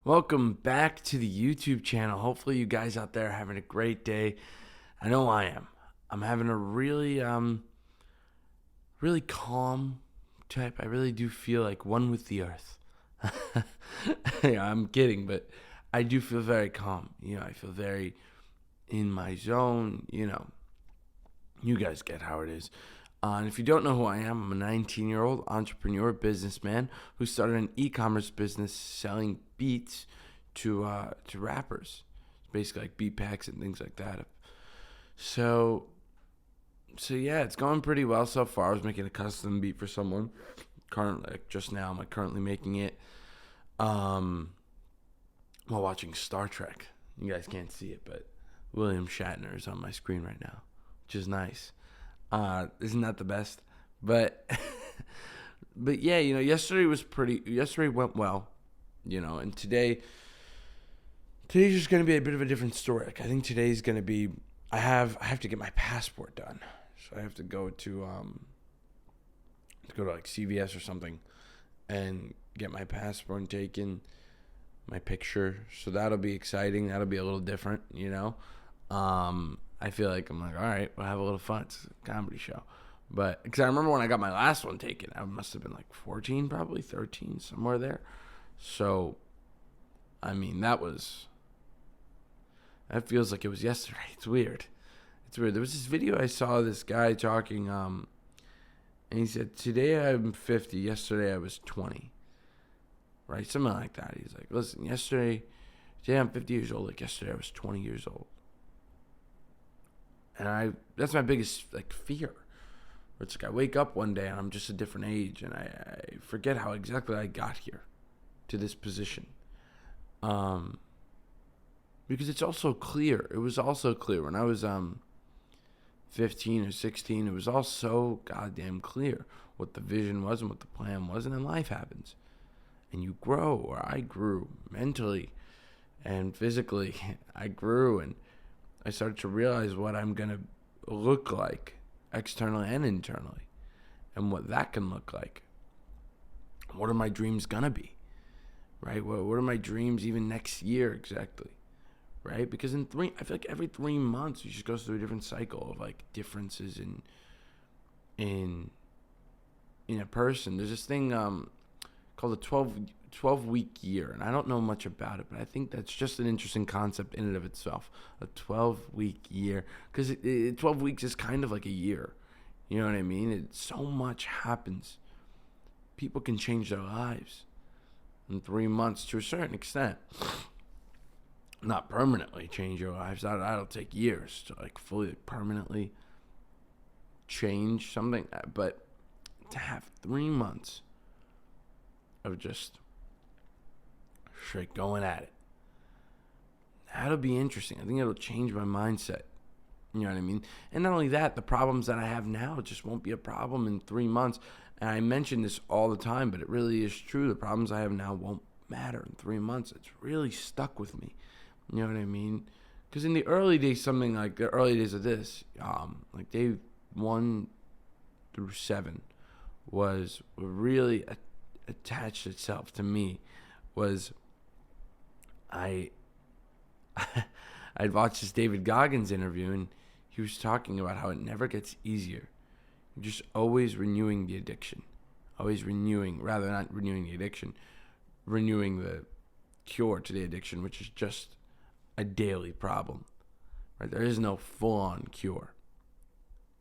Welcome back to the YouTube channel. Hopefully you guys out there are having a great day. I know I am. I'm having a really calm type. I really do feel like one with the earth. Yeah, I'm kidding, but I do feel very calm. I feel very in my zone. You guys get how it is. And if you don't know who I am, I'm a 19-year-old entrepreneur, businessman who started an e-commerce business selling beats to rappers. It's basically like beat packs and things like that. So so yeah, it's going pretty well so far. I was making a custom beat for someone. Currently, like just now, I'm like currently making it um, while watching Star Trek. You guys can't see it, but William Shatner is on my screen right now, which is nice. Isn't that the best? But but yeah, yesterday went well, and today's just gonna be a bit of a different story. Like I think today's gonna be I have to get my passport done. So I have to go to like CVS or something and get my passport taken, my picture. So that'll be exciting. That'll be a little different. I feel like I'm like, all right, we'll have a little fun. It's a comedy show. But because I remember when I got my last one taken, I must have been like 14, probably 13, somewhere there. So, I mean, that feels like it was yesterday. It's weird. It's weird. There was this video I saw of this guy talking, and he said, today I'm 50, yesterday I was 20. Right? Something like that. He's like, listen, today I'm 50 years old, like yesterday I was 20 years old. And that's my biggest like fear. It's like I wake up one day and I'm just a different age and I forget how exactly I got here to this position. Because it's also clear. It was also clear when I was 15 or 16. It was all so goddamn clear what the vision was and what the plan was, and then life happens, and you grow. Or I grew mentally and physically. I grew, and I started to realize what I'm gonna look like externally and internally, and what that can look like. What are my dreams gonna be? Right? What are my dreams even next year exactly? Right? Because I feel like every 3 months, you just goes through a different cycle of like differences in in a person. There's this thing called a 12 week year, and I don't know much about it, but I think that's just an interesting concept in and of itself. A 12-week year, because 12 weeks is kind of like a year. You know what I mean? So much happens. People can change their lives in 3 months to a certain extent. Not permanently change your lives. That'll take years to like fully permanently change something. But to have 3 months of just straight going at it, that'll be interesting. I think it'll change my mindset. You know what I mean? And not only that, the problems that I have now just won't be a problem in 3 months. And I mention this all the time, but it really is true. The problems I have now won't matter in 3 months. It's really stuck with me. You know what I mean? Because in the early days, something like the early days of this, like day 1 through 7 was really attached itself to me. Was I I'd watched this David Goggins interview, and he was talking about how it never gets easier. You're just always renewing the addiction, always renewing, rather not renewing the addiction, renewing the cure to the addiction, which is just a daily problem. Right? There is no full-on cure.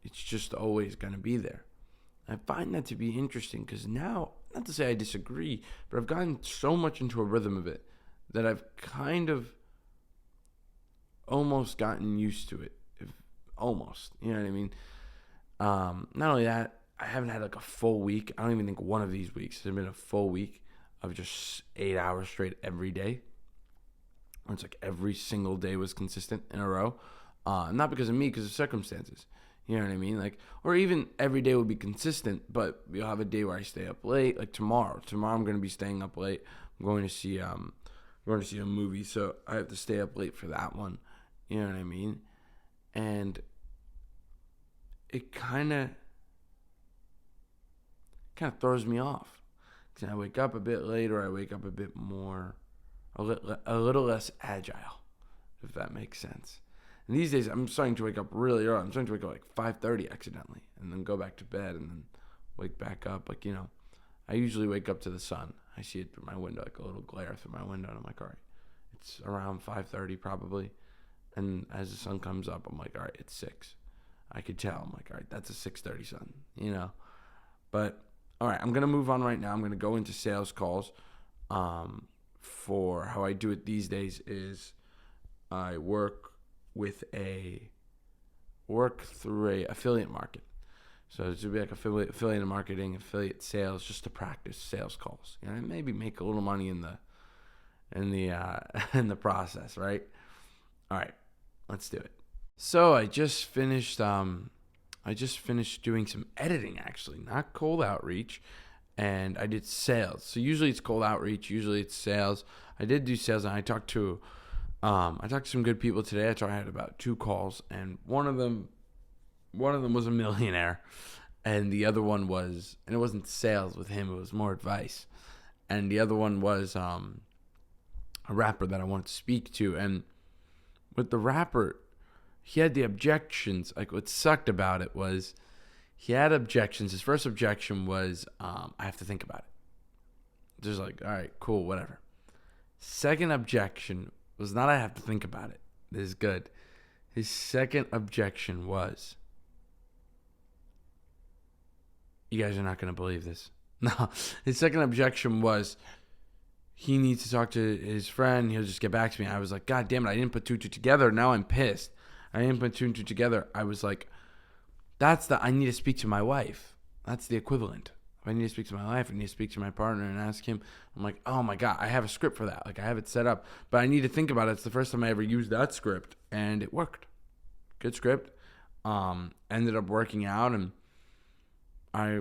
It's just always going to be there. I find that to be interesting because now, not to say I disagree, but I've gotten so much into a rhythm of it that I've kind of almost gotten used to it. Almost, you know what I mean? Not only that, I haven't had like a full week. I don't even think one of these weeks has been a full week of just 8 hours straight every day. Where it's like every single day was consistent in a row. Not because of me, because of circumstances. You know what I mean? Like, or even every day would be consistent, but you'll have a day where I stay up late. Like tomorrow. Tomorrow I'm going to be staying up late. I'm going to see a movie, so I have to stay up late for that one. You know what I mean? And it kind of throws me off. Because I wake up a bit later, I wake up a bit more. a little less agile, if that makes sense. And these days, I'm starting to wake up really early. I'm starting to wake up like 5:30 accidentally, and then go back to bed, and then wake back up. Like, I usually wake up to the sun. I see it through my window, like a little glare through my window, and I'm like, all right, it's around 5:30 probably. And as the sun comes up, I'm like, all right, it's 6. I could tell. I'm like, all right, that's a 6:30 sun, But, all right, I'm going to move on right now. I'm going to go into sales calls. For how I do it these days is I work through a affiliate market. So it should be like affiliate marketing, affiliate sales, just to practice sales calls. Maybe make a little money in the in the process, right? All right, let's do it. So I just finished doing some editing, actually, not cold outreach, and I did sales. So usually it's cold outreach, usually it's sales. I did do sales, and I talked to some good people today. I had about 2 calls, and one of them was a millionaire, and the other one was, and it wasn't sales with him, it was more advice. And the other one was a rapper that I wanted to speak to. And with the rapper, he had the objections. Like, what sucked about it was he had objections. His first objection was, I have to think about it. Just like, all right, cool, whatever. Second objection was not, I have to think about it. This is good. His second objection was, you guys are not going to believe this. No, his second objection was, he needs to talk to his friend. He'll just get back to me. I was like, God damn it, I didn't put 2 and 2 together. Now I'm pissed. I didn't put 2 and 2 together. I was like, I need to speak to my wife. That's the equivalent. If I need to speak to my wife, I need to speak to my partner and ask him. I'm like, oh my God, I have a script for that. Like, I have it set up, but I need to think about it. It's the first time I ever used that script, and it worked. Good script. Ended up working out, and I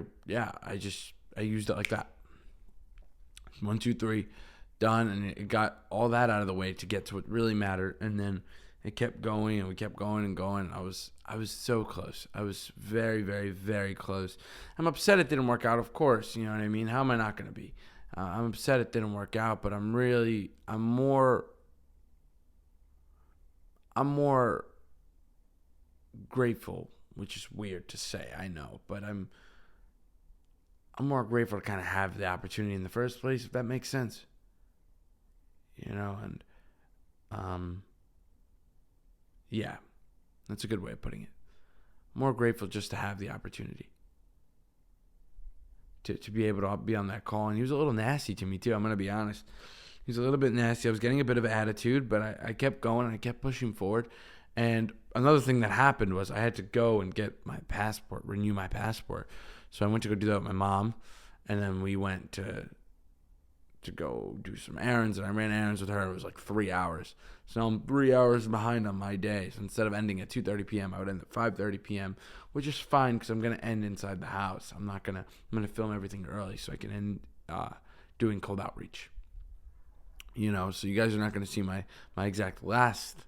used it like that. 1, 2, 3, done, and it got all that out of the way to get to what really mattered, and then it kept going, and we kept going and going. I was so close. I was very, very, very close. I'm upset it didn't work out, of course. You know what I mean? How am I not going to be? I'm upset it didn't work out, but I'm more grateful, which is weird to say, I know, but I'm more grateful to kind of have the opportunity in the first place, if that makes sense. And yeah, that's a good way of putting it. More grateful just to have the opportunity to be able to be on that call. And he was a little nasty to me too, I'm going to be honest. He was a little bit nasty. I was getting a bit of attitude, but I kept going and I kept pushing forward. And another thing that happened was I had to go and get my passport, renew my passport. So I went to go do that with my mom, and then we went to go do some errands, and I ran errands with her. It was like 3 hours. So I'm 3 hours behind on my day. So instead of ending at 2:30 p.m., I would end at 5:30 p.m., which is fine because I'm going to end inside the house. I'm going to film everything early so I can end doing cold outreach. So you guys are not going to see my exact last.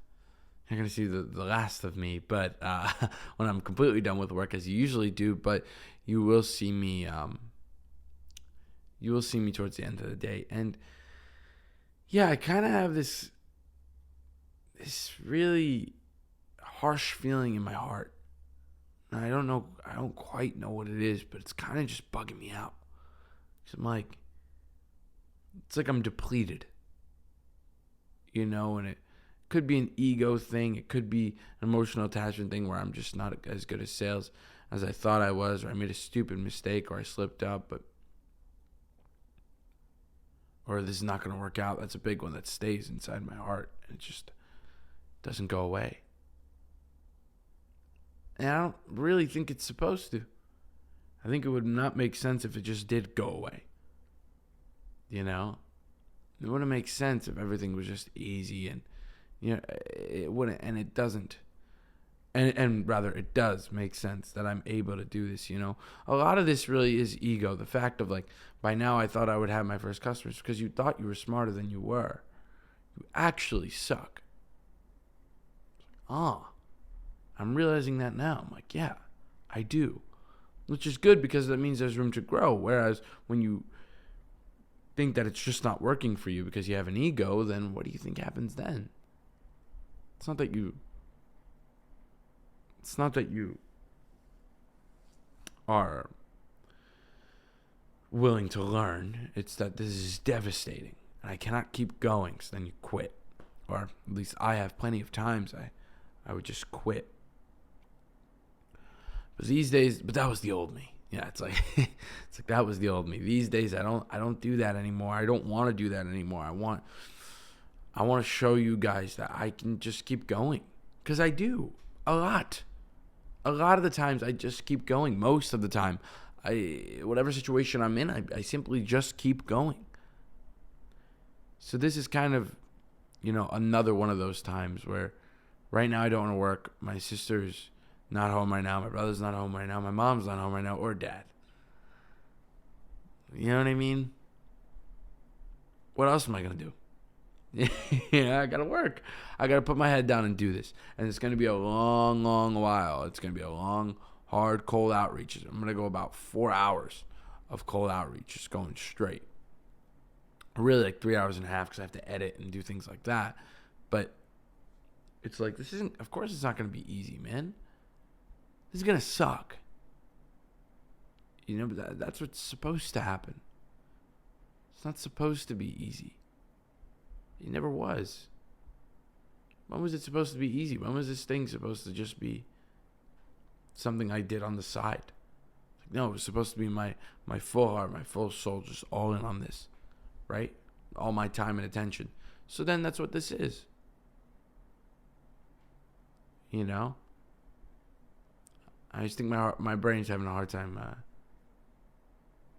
You're going to see the last of me, but when I'm completely done with work, as you usually do, but you will see me towards the end of the day. And yeah, I kind of have this really harsh feeling in my heart. And I don't quite know what it is, but it's kind of just bugging me out. 'Cause it's like I'm depleted, and it could be an ego thing. It could be an emotional attachment thing where I'm just not as good at sales as I thought I was, or I made a stupid mistake, or I slipped up, or this is not going to work out. That's a big one that stays inside my heart, and it just doesn't go away. And I don't really think it's supposed to. I think it would not make sense if it just did go away. It wouldn't make sense if everything was just easy, and it wouldn't, and it doesn't. And rather, it does make sense that I'm able to do this, A lot of this really is ego. The fact of, by now I thought I would have my first customers because you thought you were smarter than you were. You actually suck. I'm realizing that now. I'm like, yeah, I do. Which is good because that means there's room to grow. Whereas when you think that it's just not working for you because you have an ego, then what do you think happens then? It's not that you are willing to learn. It's that this is devastating and I cannot keep going. So then you quit. Or at least I have plenty of times I would just quit. But these days, but that was the old me. Yeah, it's like that was the old me. These days I don't do that anymore. I don't want to do that anymore. I want to show you guys that I can just keep going. Because I do. A lot of the times I just keep going. Most of the time, whatever situation I'm in, I simply just keep going. So this is kind of, another one of those times where right now I don't want to work. My sister's not home right now. My brother's not home right now. My mom's not home right now, or dad. You know what I mean? What else am I going to do? I got to work. I got to put my head down and do this. And it's going to be a long, long while. It's going to be a long, hard, cold outreach. I'm going to go about 4 hours of cold outreach, just going straight. Really like 3 hours and a half because I have to edit and do things like that. But it's like, of course it's not going to be easy, man. This is going to suck. But that's what's supposed to happen. It's not supposed to be easy. It never was. When was it supposed to be easy? When was this thing supposed to just be something I did on the side? No, it was supposed to be my full heart, my full soul, just all in on this, right? All my time and attention. So then that's what this is. I just think my brain's having a hard time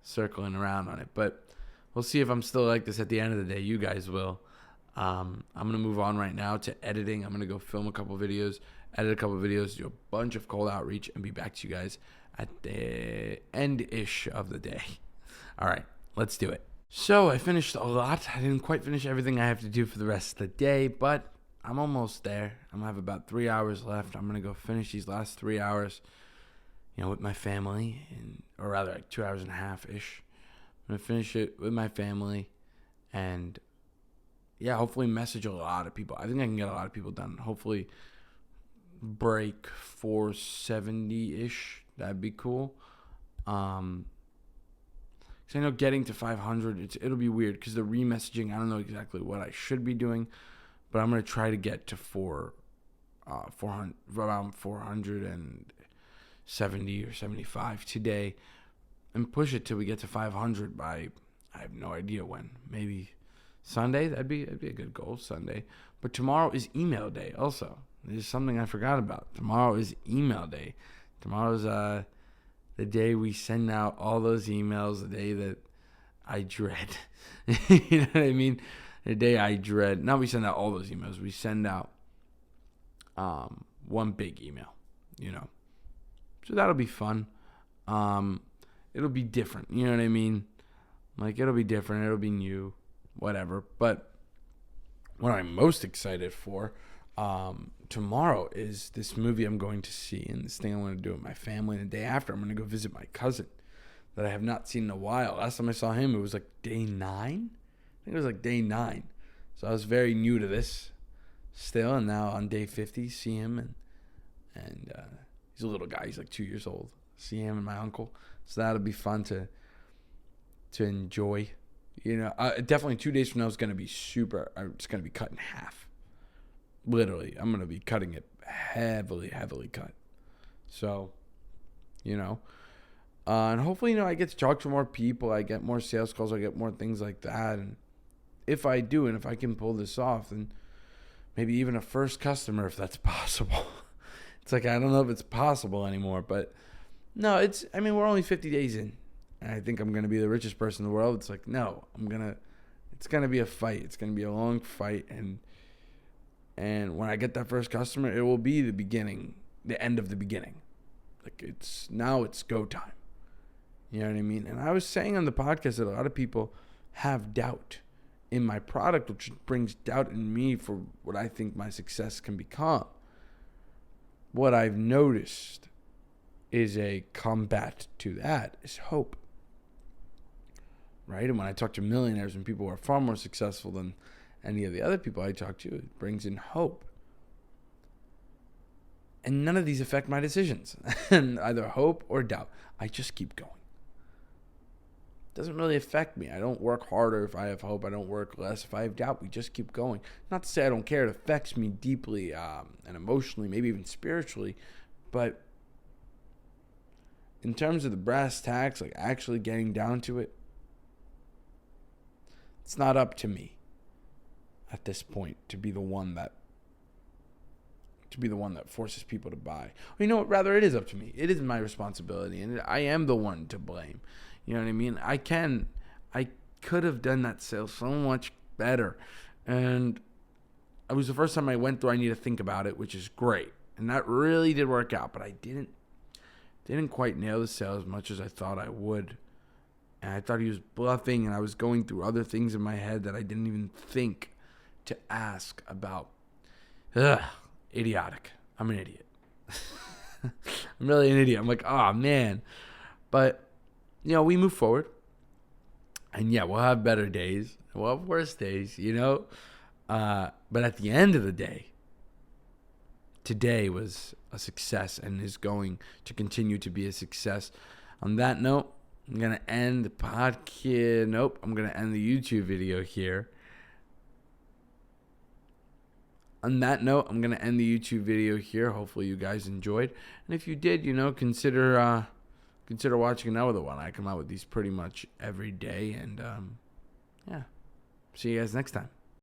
circling around on it. But we'll see if I'm still like this at the end of the day. You guys will. I'm going to move on right now to editing. I'm going to go film a couple videos, edit a couple videos, do a bunch of cold outreach, and be back to you guys at the end-ish of the day. All right, let's do it. So I finished a lot. I didn't quite finish everything I have to do for the rest of the day, but I'm almost there. I'm going to have about 3 hours left. I'm going to go finish these last 3 hours, with my family, or rather like 2 hours and a half-ish. I'm going to finish it with my family and, hopefully message a lot of people. I think I can get a lot of people done. Hopefully break 470-ish. That'd be cool. Because I know getting to 500, it'll be weird because the remessaging, I don't know exactly what I should be doing, but I'm going to try to get to 400, around 470 or 75 today and push it till we get to 500 by, I have no idea when, maybe Sunday. That'd be a good goal, Sunday. But tomorrow is email day also. This is something I forgot about. Tomorrow is email day. Tomorrow's the day we send out all those emails, the day that I dread. You know what I mean? The day I dread. Not we send out all those emails. We send out one big email, So that'll be fun. It'll be different. You know what I mean? Like, it'll be different. It'll be new. Whatever. But what I'm most excited for tomorrow is this movie I'm going to see and this thing I want to do with my family. And the day after, I'm going to go visit my cousin that I have not seen in a while. Last time I saw him, it was like day 9. I think it was like day 9. So I was very new to this still. And now on day 50, see him. And he's a little guy. He's like 2 years old. See him and my uncle. So that'll be fun to enjoy. Definitely 2 days from now is going to be it's going to be cut in half. Literally, I'm going to be cutting it heavily cut. So, and hopefully, I get to talk to more people. I get more sales calls. I get more things like that. And if I do, and if I can pull this off, then maybe even a first customer, if that's possible. It's like, I don't know if it's possible anymore, but no, we're only 50 days in. And I think I'm going to be the richest person in the world. It's like, no, it's going to be a fight. It's going to be a long fight. And when I get that first customer, it will be the beginning, the end of the beginning. Like, it's go time. You know what I mean? And I was saying on the podcast that a lot of people have doubt in my product, which brings doubt in me for what I think my success can become. What I've noticed is a combat to that is hope. right? And when I talk to millionaires and people who are far more successful than any of the other people I talk to, it brings in hope. And none of these affect my decisions, and either hope or doubt. I just keep going. It doesn't really affect me. I don't work harder if I have hope. I don't work less if I have doubt. We just keep going. Not to say I don't care. It affects me deeply and emotionally, maybe even spiritually. But in terms of the brass tacks, like actually getting down to it, it's not up to me at this point to be the one that forces people to buy. Well, you know what? Rather, it is up to me. It is my responsibility, and I am the one to blame. You know what I mean? I could have done that sale so much better, and it was the first time I went through. I need to think about it, which is great, and that really did work out. But I didn't quite nail the sale as much as I thought I would, and I thought he was bluffing, and I was going through other things in my head that I didn't even think to ask about. Idiotic. I'm an idiot. I'm really an idiot. I'm like, oh, man. But, we move forward. And, yeah, we'll have better days. We'll have worse days, But at the end of the day, today was a success and is going to continue to be a success. On that note, I'm going to end the podcast. Nope, I'm going to end the YouTube video here. On that note, I'm going to end the YouTube video here. Hopefully you guys enjoyed. And if you did, consider watching another one. I come out with these pretty much every day. And, see you guys next time.